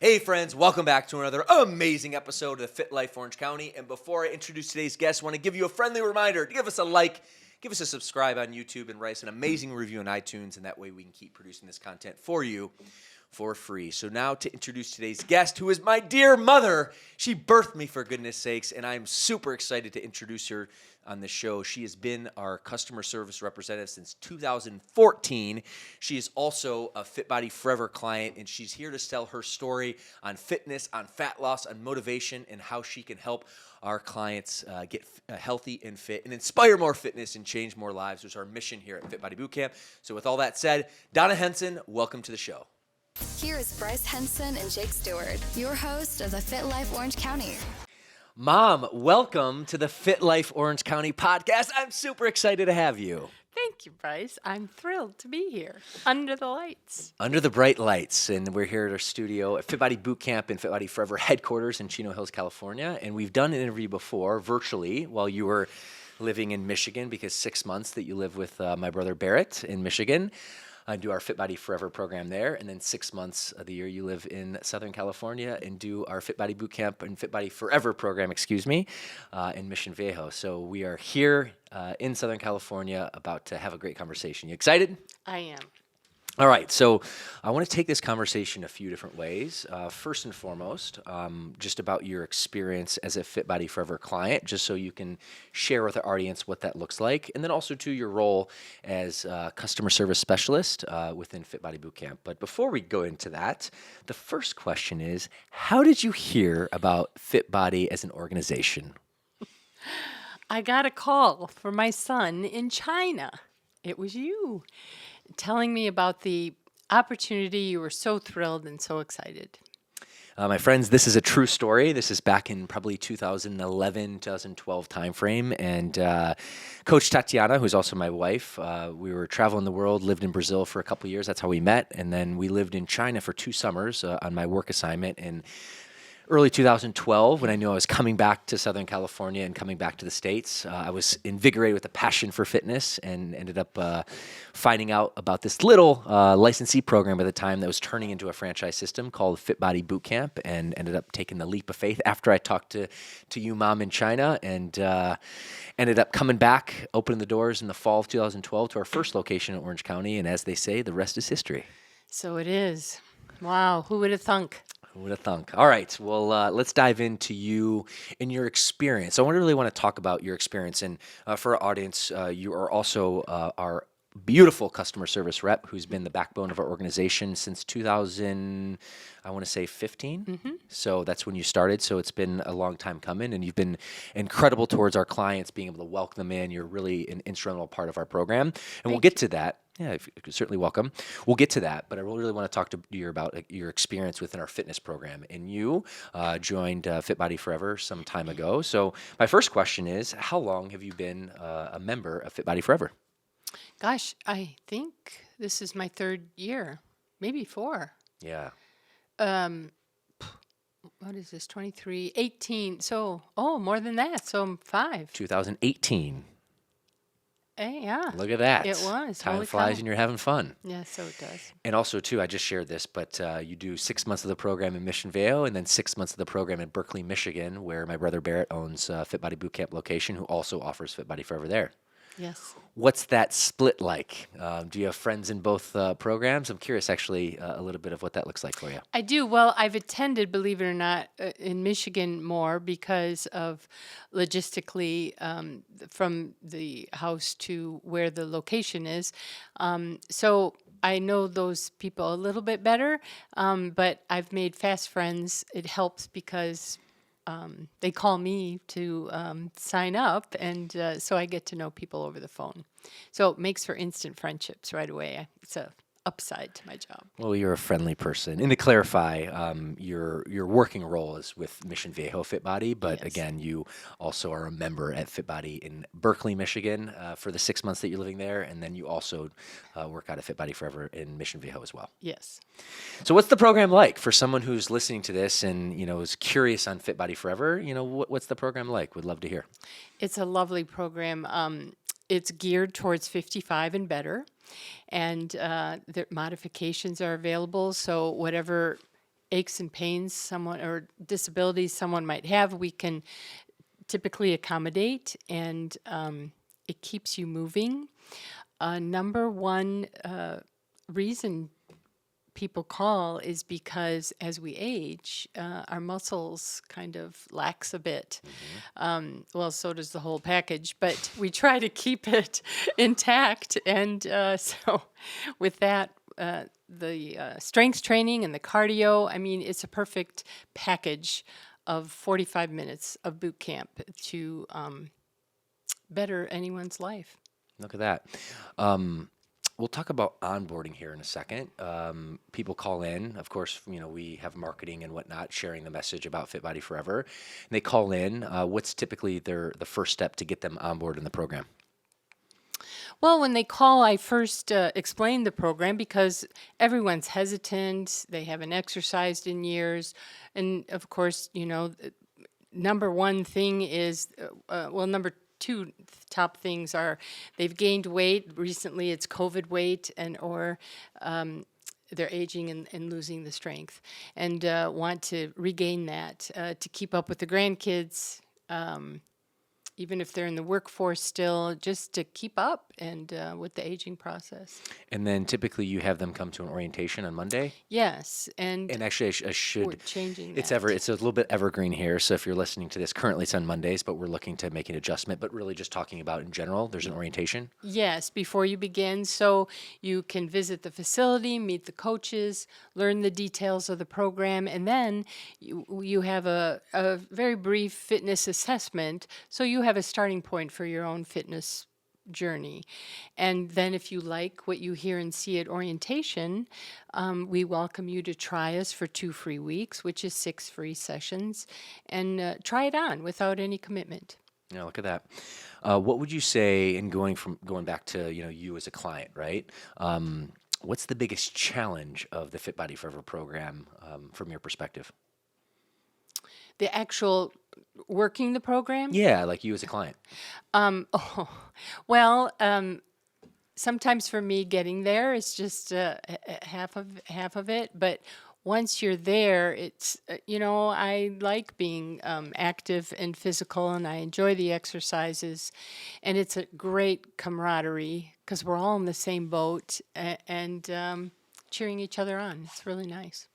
Hey friends, welcome back to another amazing episode of the Fit Life Orange County. And before I introduce today's guest, I want to give you a friendly reminder to give us a like, give us a subscribe on YouTube, and write us an amazing review on iTunes. And that way we can keep producing this content for you for free. So now to introduce today's guest, who is my dear mother. She birthed me, for goodness sakes, and I'm super excited to introduce her on the show. She has been our customer service representative since 2014. She is also a Fit Body Forever client, and she's here to tell her story on fitness, on fat loss, on motivation, and how she can help our clients get healthy and fit and inspire more fitness and change more lives, which is our mission here at Fit Body Bootcamp. So with all that said, Donna Henson, welcome to the show. Here is Bryce Henson and Jake Stewart, your host of the Fit Life Orange County. Mom, welcome to the Fit Life Orange County podcast. I'm super excited to have you. Thank you, Bryce. I'm thrilled to be here under the lights. Under the bright lights. And we're here at our studio at Fit Body Bootcamp and Fit Body Forever headquarters in Chino Hills, California. And we've done an interview before virtually while you were living in Michigan, because 6 months that you live with my brother Barrett in Michigan. Do our Fit Body Forever program there, and then 6 months of the year you live in Southern California and do our Fit Body Bootcamp and Fit Body Forever program, in Mission Viejo. So we are here in Southern California about to have a great conversation. You excited? I am. All right, so I want to take this conversation a few different ways. First and foremost, just about your experience as a Fit Body Forever client, just so you can share with our audience what that looks like, and then also to your role as a customer service specialist within Fit Body Bootcamp. But before we go into that, the first question is, how did you hear about Fit Body as an organization? I got a call from my son in China. It was you telling me about the opportunity. You were so thrilled and so excited. My friends, this is a true story. This is back in probably 2011, 2012 timeframe. And Coach Tatiana, who's also my wife, we were traveling the world, lived in Brazil for a couple of years. That's how we met. And then we lived in China for 2 summers on my work assignment. And early 2012, when I knew I was coming back to Southern California and coming back to the States, I was invigorated with a passion for fitness and ended up finding out about this little licensee program at the time that was turning into a franchise system called Fit Body Bootcamp, and ended up taking the leap of faith after I talked to you, Mom, in China, and ended up coming back, opening the doors in the fall of 2012 to our first location in Orange County. And as they say, the rest is history. So it is. Wow, who would have thunk? Who would have thunk? All right. Well, let's dive into you and your experience. I really want to talk about your experience. And for our audience, you are also our beautiful customer service rep who's been the backbone of our organization since 2000, I want to say 15. Mm-hmm. So that's when you started. So it's been a long time coming, and you've been incredible towards our clients, being able to welcome them in. You're really an instrumental part of our program. And we'll get to that. Yeah, you're certainly welcome. We'll get to that, but I really want to talk to you about your experience within our fitness program. And you joined Fit Body Forever some time ago. So my first question is, how long have you been a member of Fit Body Forever? Gosh, I think this is my 3rd year, maybe 4. Yeah. What is this, 23, 18? So, more than that. So I'm 5. 2018. Hey, yeah. Look at that. It was. Time Holy flies cow. and you're having fun. Yeah, so it does. And also, too, I just shared this, but you do 6 months of the program in Mission Viejo and then 6 months of the program in Berkeley, Michigan, where my brother Barrett owns Fit Body Bootcamp location, who also offers Fit Body Forever there. Yes. What's that split like? Do you have friends in both programs? I'm curious, actually, a little bit of what that looks like for you. I do. Well, I've attended, believe it or not, in Michigan more because of logistically from the house to where the location is. So I know those people a little bit better, but I've made fast friends. It helps because they call me to sign up, and so I get to know people over the phone. So it makes for instant friendships right away. It's a upside to my job. Well, you're a friendly person. And to clarify, your working role is with Mission Viejo Fit Body, but Yes. again, you also are a member at Fit Body in Berkeley, Michigan, for the 6 months that you're living there, and then you also work out at Fit Body Forever in Mission Viejo as well. Yes. So, what's the program like for someone who's listening to this and is curious on Fit Body Forever? What's the program like? Would love to hear. It's a lovely program. It's geared towards 55 and better, and the modifications are available. So whatever aches and pains someone or disabilities someone might have, we can typically accommodate, and it keeps you moving. Number one reason people call is because as we age, our muscles kind of lax a bit. Well, so does the whole package, but we try to keep it intact. And so with that, the strength training and the cardio, I mean, it's a perfect package of 45 minutes of boot camp to better anyone's life. Look at that. We'll talk about onboarding here in a second. People call in. Of course, we have marketing and whatnot, sharing the message about Fit Body Forever. And they call in. What's typically the first step to get them on board in the program? Well, when they call, I first explain the program because everyone's hesitant. They haven't exercised in years. And of course, number one thing is, number two top things are they've gained weight. Recently, it's COVID weight or they're aging and losing the strength and want to regain that to keep up with the grandkids. Even if they're in the workforce still, just to keep up and with the aging process. And then typically you have them come to an orientation on Monday? Yes. And actually, I should. we're changing It's that. it's a little bit evergreen here. So if you're listening to this, currently it's on Mondays, but we're looking to make an adjustment. But really just talking about in general, there's an orientation? Yes, before you begin. So you can visit the facility, meet the coaches, learn the details of the program, and then you have a very brief fitness assessment. So you have a starting point for your own fitness journey. And then if you like what you hear and see at orientation, we welcome you to try us for 2 free weeks, which is 6 free sessions, and try it on without any commitment. Yeah, look at that. What would you say, in going back to you as a client, right? What's the biggest challenge of the Fit Body Forever program from your perspective? The actual working the program? Yeah, like you as a client. Sometimes for me getting there is just half of it, but once you're there, it's I like being active and physical, and I enjoy the exercises, and it's a great camaraderie because we're all in the same boat and cheering each other on. It's really nice.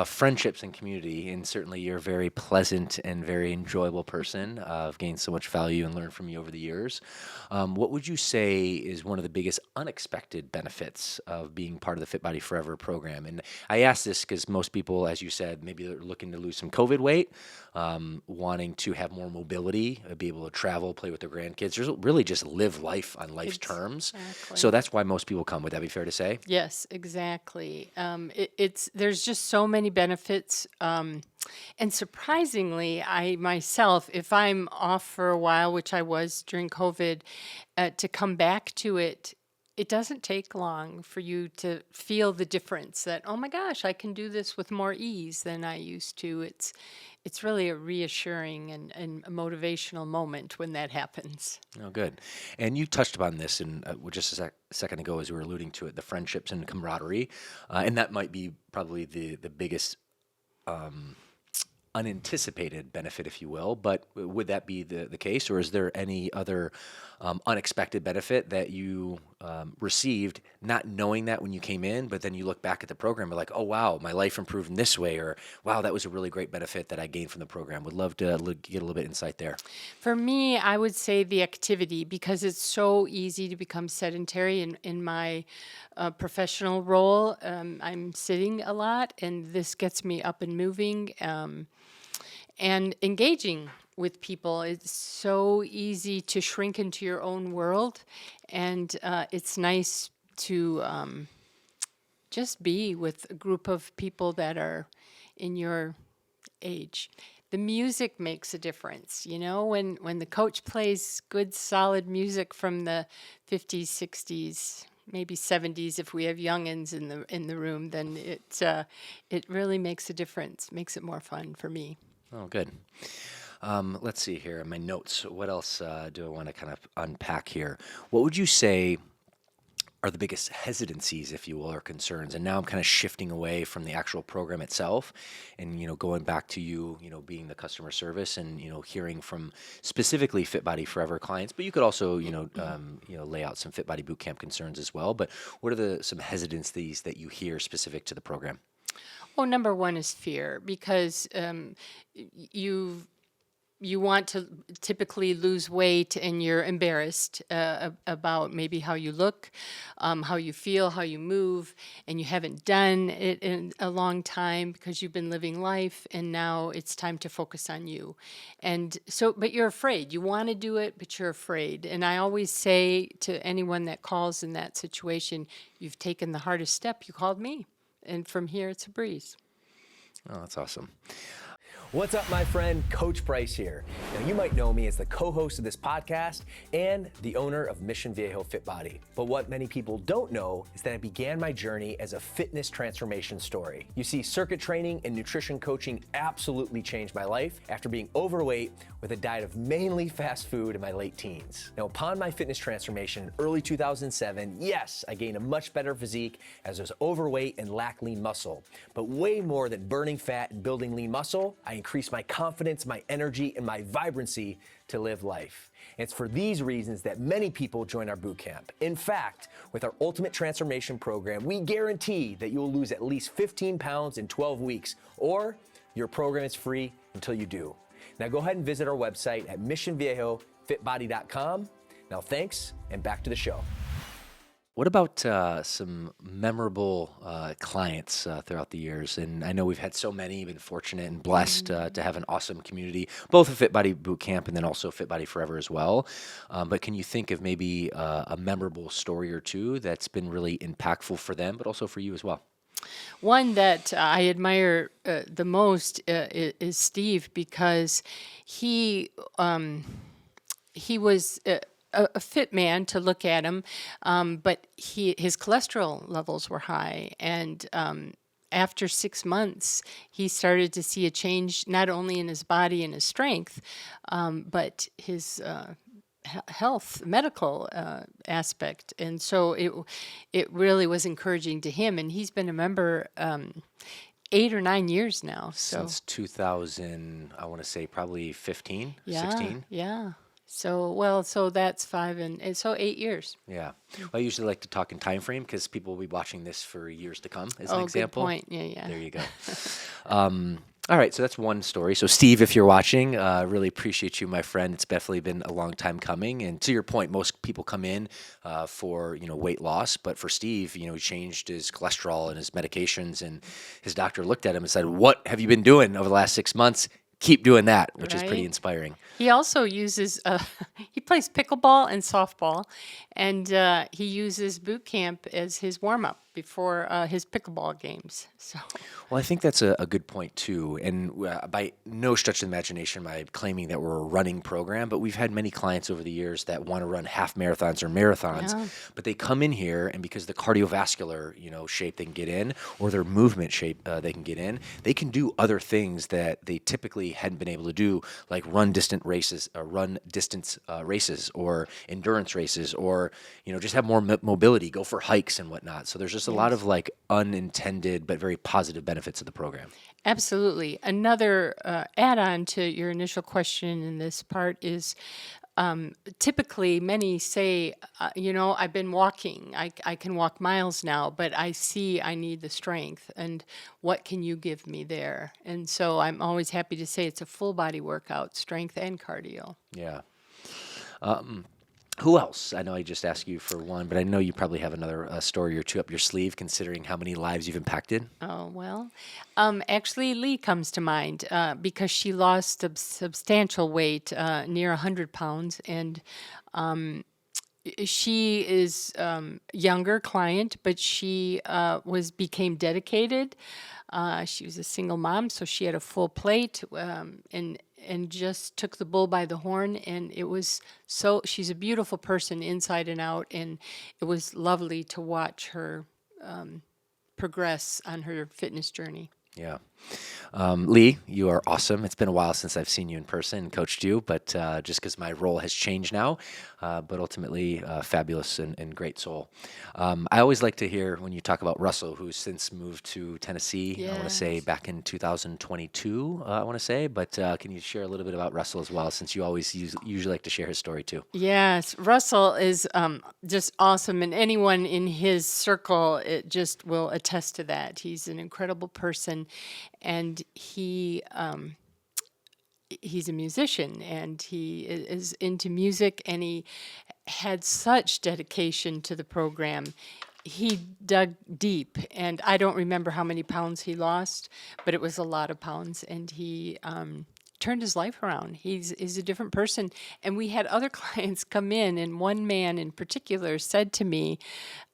Friendships and community, and certainly you're a very pleasant and very enjoyable person. I've gained so much value and learned from you over the years. What would you say is one of the biggest unexpected benefits of being part of the Fit Body Forever program? And I ask this because most people, as you said, maybe they're looking to lose some COVID weight, wanting to have more mobility, be able to travel, play with their grandkids, just really just live life on life's terms. Exactly. So that's why most people come. Would that be fair to say? Yes, exactly. There's just so many benefits, and surprisingly, I myself, if I'm off for a while, which I was during COVID, to come back to it, it doesn't take long for you to feel the difference. That, oh my gosh, I can do this with more ease than I used to. It's really a reassuring and a motivational moment when that happens. Oh, good. And you touched upon this in just a second ago as we were alluding to it, the friendships and camaraderie. And that might be probably the biggest unanticipated benefit, if you will. But would that be the case, or is there any other unexpected benefit that you received, not knowing that when you came in, but then you look back at the program and like, oh, wow, my life improved in this way, or wow, that was a really great benefit that I gained from the program? Would love to get a little bit insight there. For me, I would say the activity, because it's so easy to become sedentary in my professional role. I'm sitting a lot, and this gets me up and moving. And engaging with people. It's so easy to shrink into your own world, and it's nice to just be with a group of people that are in your age. The music makes a difference, when the coach plays good, solid music from the 50s, 60s, maybe 70s if we have youngins in the room, then it really makes a difference, makes it more fun for me. Oh, good. Let's see here in my notes. What else do I want to kind of unpack here? What would you say are the biggest hesitancies, if you will, or concerns? And now I'm kind of shifting away from the actual program itself and, going back to you, being the customer service and, hearing from specifically Fit Body Forever clients, but you could also, lay out some Fit Body Bootcamp concerns as well. But what are some hesitancies that you hear specific to the program? Well, number one is fear, because you want to typically lose weight and you're embarrassed about maybe how you look, how you feel, how you move, and you haven't done it in a long time because you've been living life, and now it's time to focus on you. And so, but you're afraid. You want to do it, but you're afraid. And I always say to anyone that calls in that situation, you've taken the hardest step. You called me. And from here, it's a breeze. Oh, that's awesome. What's up, my friend? Coach Bryce here. Now, you might know me as the co-host of this podcast and the owner of Mission Viejo Fit Body. But what many people don't know is that I began my journey as a fitness transformation story. You see, circuit training and nutrition coaching absolutely changed my life after being overweight with a diet of mainly fast food in my late teens. Now, upon my fitness transformation in early 2007, yes, I gained a much better physique as I was overweight and lacked lean muscle. But way more than burning fat and building lean muscle, I increased my confidence, my energy, and my vibrancy to live life. And it's for these reasons that many people join our boot camp. In fact, with our Ultimate Transformation Program, we guarantee that you will lose at least 15 pounds in 12 weeks, or your program is free until you do. Now go ahead and visit our website at missionviejofitbody.com. Now thanks, and back to the show. What about some memorable clients throughout the years? And I know we've had so many, been fortunate and blessed to have an awesome community, both at Fit Body Bootcamp and then also Fit Body Forever as well. But can you think of maybe a memorable story or two that's been really impactful for them, but also for you as well? One that I admire the most is Steve, because he was a fit man to look at him, but his cholesterol levels were high, and after 6 months, he started to see a change not only in his body and his strength, but his health, medical aspect. And so it really was encouraging to him. And he's been a member 8 or 9 years now. So since 2000, I want to say probably 15, 16. Yeah. So that's 5 and so 8 years. Yeah. Well, I usually like to talk in time frame because people will be watching this for years to come, as an example. Good point. Yeah. There you go. All right, so that's one story. So Steve, if you're watching, really appreciate you, my friend. It's definitely been a long time coming. And to your point, most people come in for weight loss, but for Steve, he changed his cholesterol and his medications, and his doctor looked at him and said, "What have you been doing over the last 6 months? Keep doing that," which is pretty inspiring. He also uses, he plays pickleball and softball, and he uses boot camp as his warm-up before his pickleball games. So, well, I think that's a good point too. And by no stretch of the imagination am I claiming that we're a running program, but we've had many clients over the years that want to run half marathons or marathons, but they come in here, and because the cardiovascular, shape they can get in, or their movement shape they can get in, they can do other things that they typically hadn't been able to do, like run distance races, or endurance races, or just have more mobility, go for hikes and whatnot. So there's just a lot of like unintended but very positive benefits of the program. Absolutely. Another add-on to your initial question in this part is typically many say, I've been walking. I can walk miles now, but I see I need the strength. And what can you give me there? And so I'm always happy to say it's a full body workout, strength and cardio. Yeah. Who else? I know I just asked you for one, but I know you probably have another story or two up your sleeve, considering how many lives you've impacted. Oh, well, actually, Lee comes to mind because she lost substantial weight, near 100 pounds, and she is younger client, but she became dedicated. She was a single mom, so she had a full plate, and just took the bull by the horn. And it was she's a beautiful person inside and out, and it was lovely to watch her progress on her fitness journey. Yeah. Lee, you are awesome. It's been a while since I've seen you in person and coached you, but just because my role has changed now, but ultimately fabulous and great soul. I always like to hear when you talk about Russell, who's since moved to Tennessee, I want to say back in 2022, I want to say, but can you share a little bit about Russell as well, since you always usually like to share his story too? Yes, Russell is just awesome, and anyone in his circle it just will attest to that. He's an incredible person, and he's a musician, and he is into music, and he had such dedication to the program. He dug deep, and I don't remember how many pounds he lost, but it was a lot of pounds, and he turned his life around. He's a different person. And we had other clients come in, and one man in particular said to me,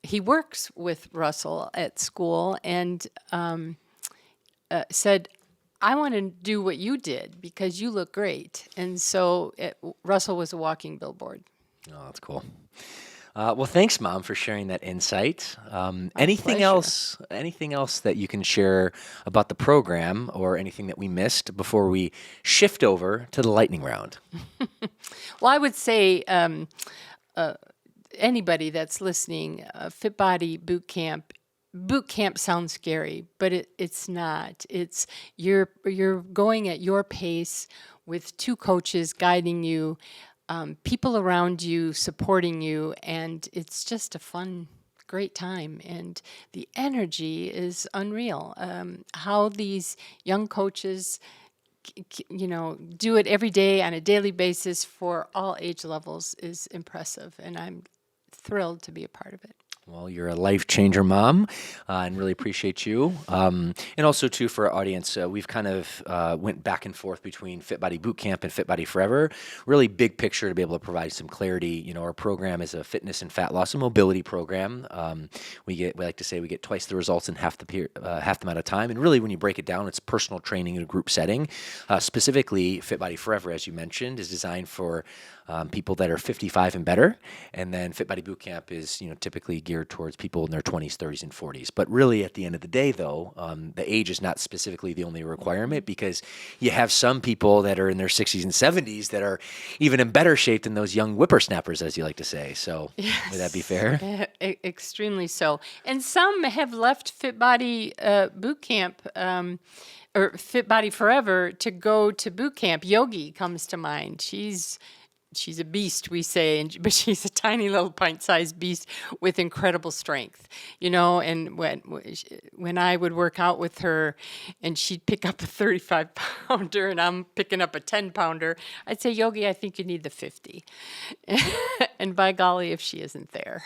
he works with Russell at school, and said, I want to do what you did because you look great. And so Russell was a walking billboard. Oh, that's cool. Well, thanks, Mom, for sharing that insight. Anything else that you can share about the program or anything that we missed before we shift over to the lightning round? Well, I would say anybody that's listening, Fit Body Boot Camp. Boot camp sounds scary, but it's not. It's you're going at your pace with two coaches guiding you, people around you supporting you, and it's just a fun, great time. And the energy is unreal. How these young coaches, do it every day on a daily basis for all age levels is impressive, and I'm thrilled to be a part of it. Well, you're a life changer, Mom, and really appreciate you. And also, too, for our audience, we've kind of went back and forth between Fit Body Boot Camp and Fit Body Forever. Really big picture to be able to provide some clarity. Our program is a fitness and fat loss and mobility program. We like to say we get twice the results in half the amount of time. And really, when you break it down, it's personal training in a group setting. Specifically, Fit Body Forever, as you mentioned, is designed for people that are 55 and better. And then Fit Body Boot Camp is, typically geared towards people in their 20s, 30s, and 40s. But really, at the end of the day, though, the age is not specifically the only requirement, because you have some people that are in their 60s and 70s that are even in better shape than those young whippersnappers, as you like to say. So would that be fair? Extremely so. And some have left Fit Body Boot Camp or Fit Body Forever to go to boot camp. Yogi comes to mind. She's a beast, we say, but she's a tiny little pint-sized beast with incredible strength, and when I would work out with her and she'd pick up a 35-pounder and I'm picking up a 10-pounder, I'd say, Yogi, I think you need the 50. And by golly, if she isn't there.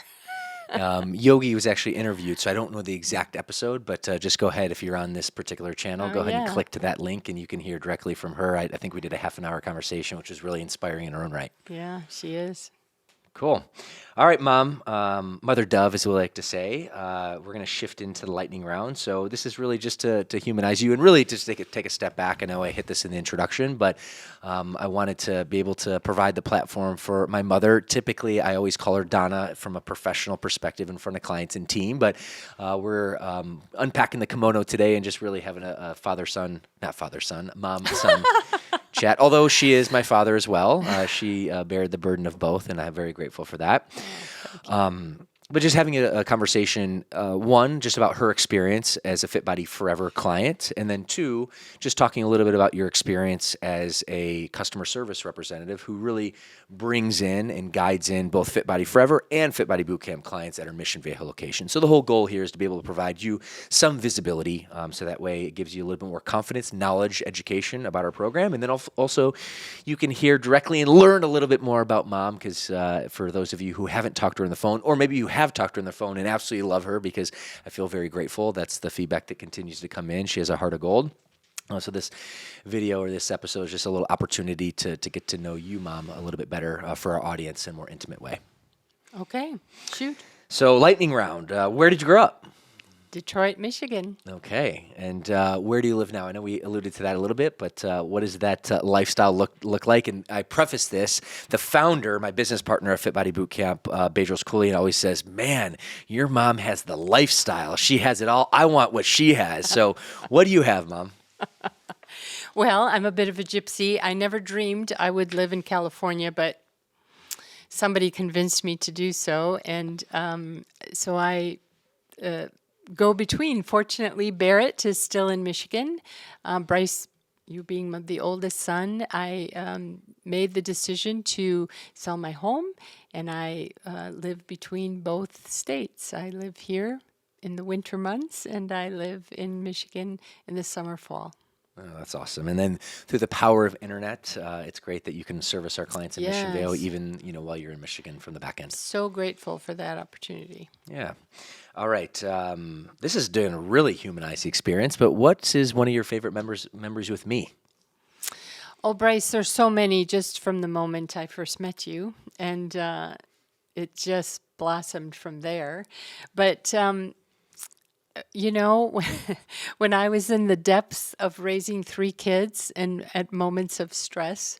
Yogi was actually interviewed, so I don't know the exact episode, but just go ahead if you're on this particular channel. Go ahead and click to that link, and you can hear directly from her. I think we did a half-an-hour conversation, which was really inspiring in her own right. Yeah, she is. Cool. All right, Mom. Mother Dove, as we like to say. We're going to shift into the lightning round. So this is really just to humanize you and really just take a step back. I know I hit this in the introduction, but I wanted to be able to provide the platform for my mother. Typically, I always call her Donna from a professional perspective in front of clients and team, but we're unpacking the kimono today and just really having a mom-son chat, although she is my father as well. She bared the burden of both, and I'm very grateful for that. But just having a conversation, one, just about her experience as a Fit Body Forever client, and then two, just talking a little bit about your experience as a customer service representative who really brings in and guides in both Fit Body Forever and Fit Body Bootcamp clients at our Mission Viejo location. So the whole goal here is to be able to provide you some visibility, so that way it gives you a little bit more confidence, knowledge, education about our program, and then also you can hear directly and learn a little bit more about Mom, because for those of you who haven't talked to her on the phone, or maybe you have talked to her on the phone and absolutely love her, because I feel very grateful. That's the feedback that continues to come in. She has a heart of gold. So this video or this episode is just a little opportunity to get to know you, Mom, a little bit better for our audience in a more intimate way. Okay, shoot. So lightning round. Where did you grow up? Detroit, Michigan. Okay. And where do you live now? I know we alluded to that a little bit, but what does that lifestyle look like? And I preface this, the founder, my business partner at Fit Body Bootcamp, Bedros Koulian, always says, man, your mom has the lifestyle. She has it all. I want what she has. So what do you have, Mom? Well, I'm a bit of a gypsy. I never dreamed I would live in California, but somebody convinced me to do so. And so I go between. Fortunately, Barrett is still in Michigan. Bryce, you being the oldest son, I made the decision to sell my home, and I live between both states. I live here in the winter months, and I live in Michigan in the summer, fall. Oh, that's awesome. And then through the power of internet, it's great that you can service our clients in Mission Vale, Yes. even while you're in Michigan from the back end. So grateful for that opportunity. Yeah. All right. This is doing a really humanized experience, but what is one of your favorite memories with me? Oh, Bryce, there's so many just from the moment I first met you, and it just blossomed from there. But when I was in the depths of raising 3 kids and at moments of stress,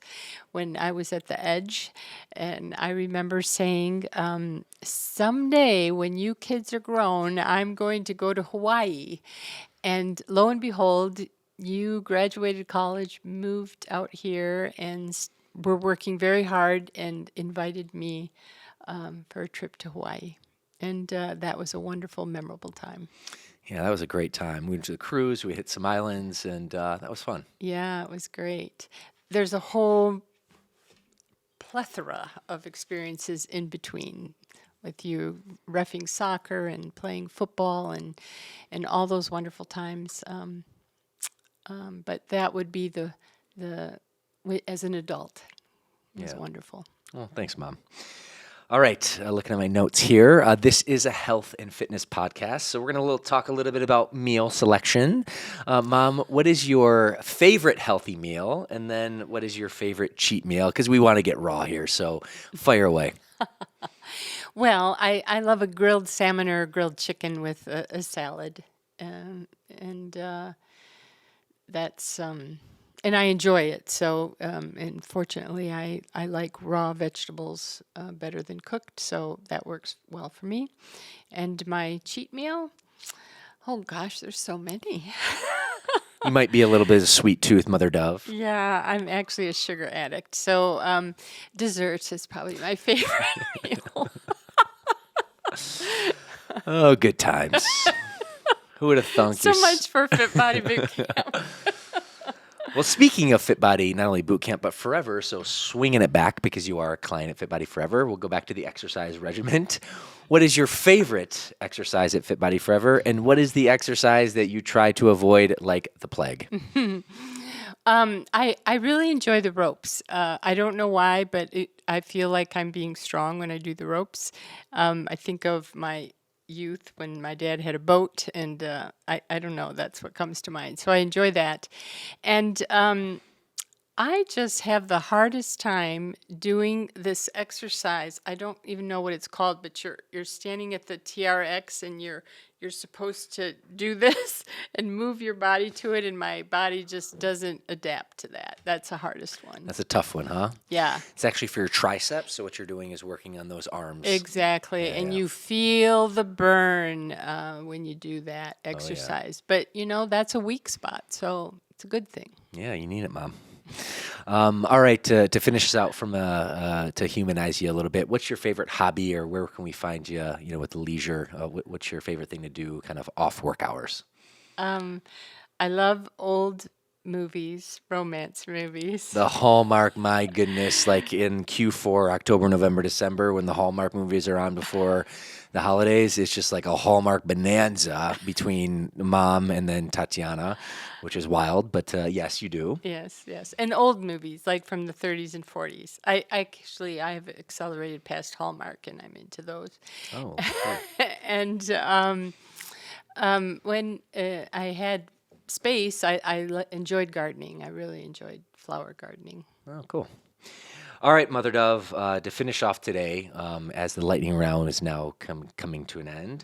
when I was at the edge, and I remember saying, someday when you kids are grown, I'm going to go to Hawaii. And lo and behold, you graduated college, moved out here, and were working very hard and invited me for a trip to Hawaii. And that was a wonderful, memorable time. Yeah, that was a great time. We went to the cruise, we hit some islands, and that was fun. Yeah, it was great. There's a whole plethora of experiences in between with you reffing soccer and playing football and all those wonderful times. But that would be as an adult. It was wonderful. Well, thanks, Mom. All right, looking at my notes here. This is a health and fitness podcast, so we're going to talk a little bit about meal selection. Mom, what is your favorite healthy meal, and then what is your favorite cheat meal? Because we want to get raw here, so fire away. Well, I love a grilled salmon or a grilled chicken with a salad, and that's and I enjoy it. So, and fortunately, I like raw vegetables better than cooked, so that works well for me. And my cheat meal, oh gosh, there's so many. You might be a little bit of a sweet tooth, Mother Dove. Yeah, I'm actually a sugar addict, so desserts is probably my favorite meal. Oh, good times. Who would have thunk? So much for Fit Body Boot Camp. Well, speaking of Fit Body, not only boot camp, but forever, so swinging it back because you are a client at Fit Body Forever, we'll go back to the exercise regimen. What is your favorite exercise at Fit Body Forever, and what is the exercise that you try to avoid like the plague? I really enjoy the ropes. I don't know why, but I feel like I'm being strong when I do the ropes. I think of my youth when my dad had a boat, and I don't know, that's what comes to mind. So I enjoy that. And I just have the hardest time doing this exercise. I don't even know what it's called, but you're standing at the TRX and you're supposed to do this and move your body to it, and my body just doesn't adapt to that. That's the hardest one. That's a tough one, huh? Yeah. It's actually for your triceps, so what you're doing is working on those arms. Exactly. And you feel the burn when you do that exercise. But, that's a weak spot, so it's a good thing. Yeah, you need it, Mom. All right, to finish this out to humanize you a little bit, what's your favorite hobby, or where can we find you, with the leisure? What's your favorite thing to do kind of off work hours? I love old movies, romance movies. The Hallmark, my goodness, like in Q4, October, November, December, when the Hallmark movies are on before the holidays, it's just like a Hallmark bonanza between Mom and then Tatiana, which is wild, but yes, you do. Yes. And old movies, like from the 30s and 40s. I have accelerated past Hallmark, and I'm into those. Oh, cool. And when I had space, I enjoyed gardening. I really enjoyed flower gardening. Oh, cool. All right, Mother Dove, to finish off today, as the lightning round is now coming to an end,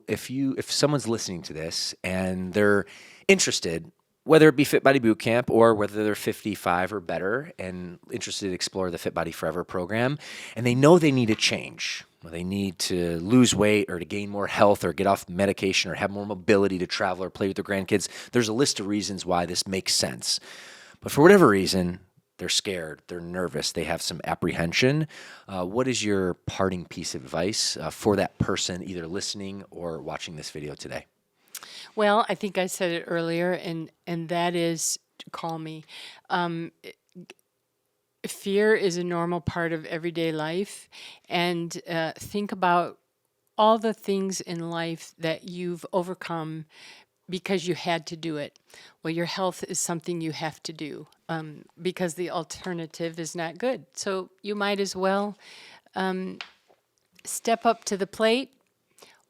if someone's listening to this and they're interested, whether it be Fit Body Boot Camp or whether they're 55 or better and interested to explore the Fit Body Forever program, and they know they need a change, they need to lose weight or to gain more health or get off medication or have more mobility to travel or play with their grandkids. There's a list of reasons why this makes sense. But for whatever reason, they're scared, they're nervous, they have some apprehension. What is your parting piece of advice for that person either listening or watching this video today? Well, I think I said it earlier, and that is to call me. Fear is a normal part of everyday life, and think about all the things in life that you've overcome because you had to do it. Well, your health is something you have to do because the alternative is not good. So you might as well step up to the plate,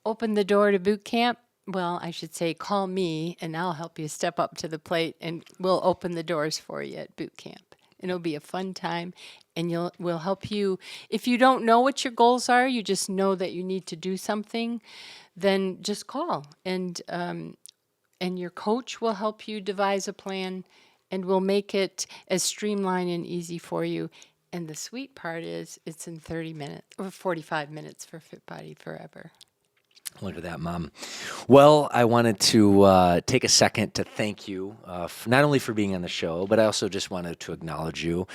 open the door to boot camp. Well, I should say, call me and I'll help you step up to the plate and we'll open the doors for you at boot camp. And it'll be a fun time and we'll help you. If you don't know what your goals are, you just know that you need to do something, then just call. And your coach will help you devise a plan and we'll make it as streamlined and easy for you. And the sweet part is it's in 30 minutes or 45 minutes for Fit Body Forever. Look at that, Mom. Well, I wanted to take a second to thank you, not only for being on the show, but I also just wanted to acknowledge you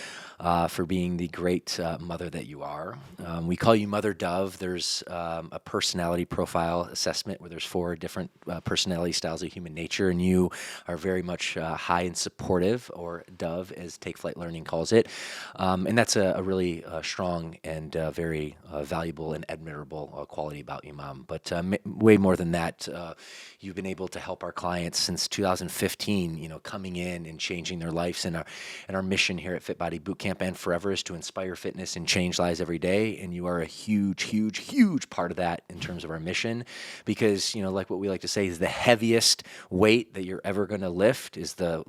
for being the great mother that you are. We call you Mother Dove. There's a personality profile assessment where there's 4 different personality styles of human nature, and you are very much high and supportive, or Dove, as Take Flight Learning calls it. And that's a really strong and very valuable and admirable quality about you, Mom. But way more than that, you've been able to help our clients since 2015, coming in and changing their lives. And our mission here at Fit Body Bootcamp and Forever is to inspire fitness and change lives every day. And you are a huge, huge, huge part of that in terms of our mission, because, like what we like to say is the heaviest weight that you're ever going to lift is the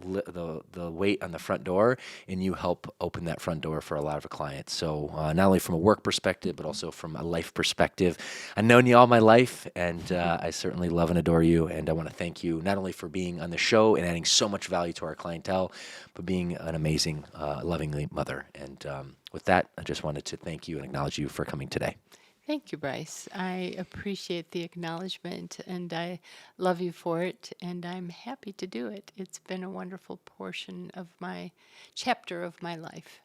weight on the front door, and you help open that front door for a lot of our clients. So not only from a work perspective, but also from a life perspective. I've known you all my life, and I certainly love and adore you. And I want to thank you not only for being on the show and adding so much value to our clientele, but being an amazing, lovingly mother. And with that, I just wanted to thank you and acknowledge you for coming today. Thank you, Bryce. I appreciate the acknowledgement, and I love you for it, and I'm happy to do it. It's been a wonderful portion of my chapter of my life.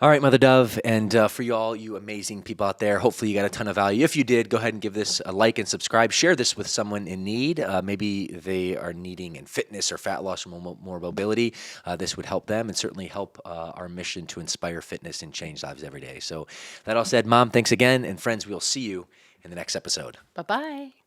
All right, Mother Dove, and for you amazing people out there, hopefully you got a ton of value. If you did, go ahead and give this a like and subscribe. Share this with someone in need. Maybe they are needing in fitness or fat loss or more mobility. This would help them and certainly help our mission to inspire fitness and change lives every day. So that all said, Mom, thanks again. And friends, we'll see you in the next episode. Bye-bye.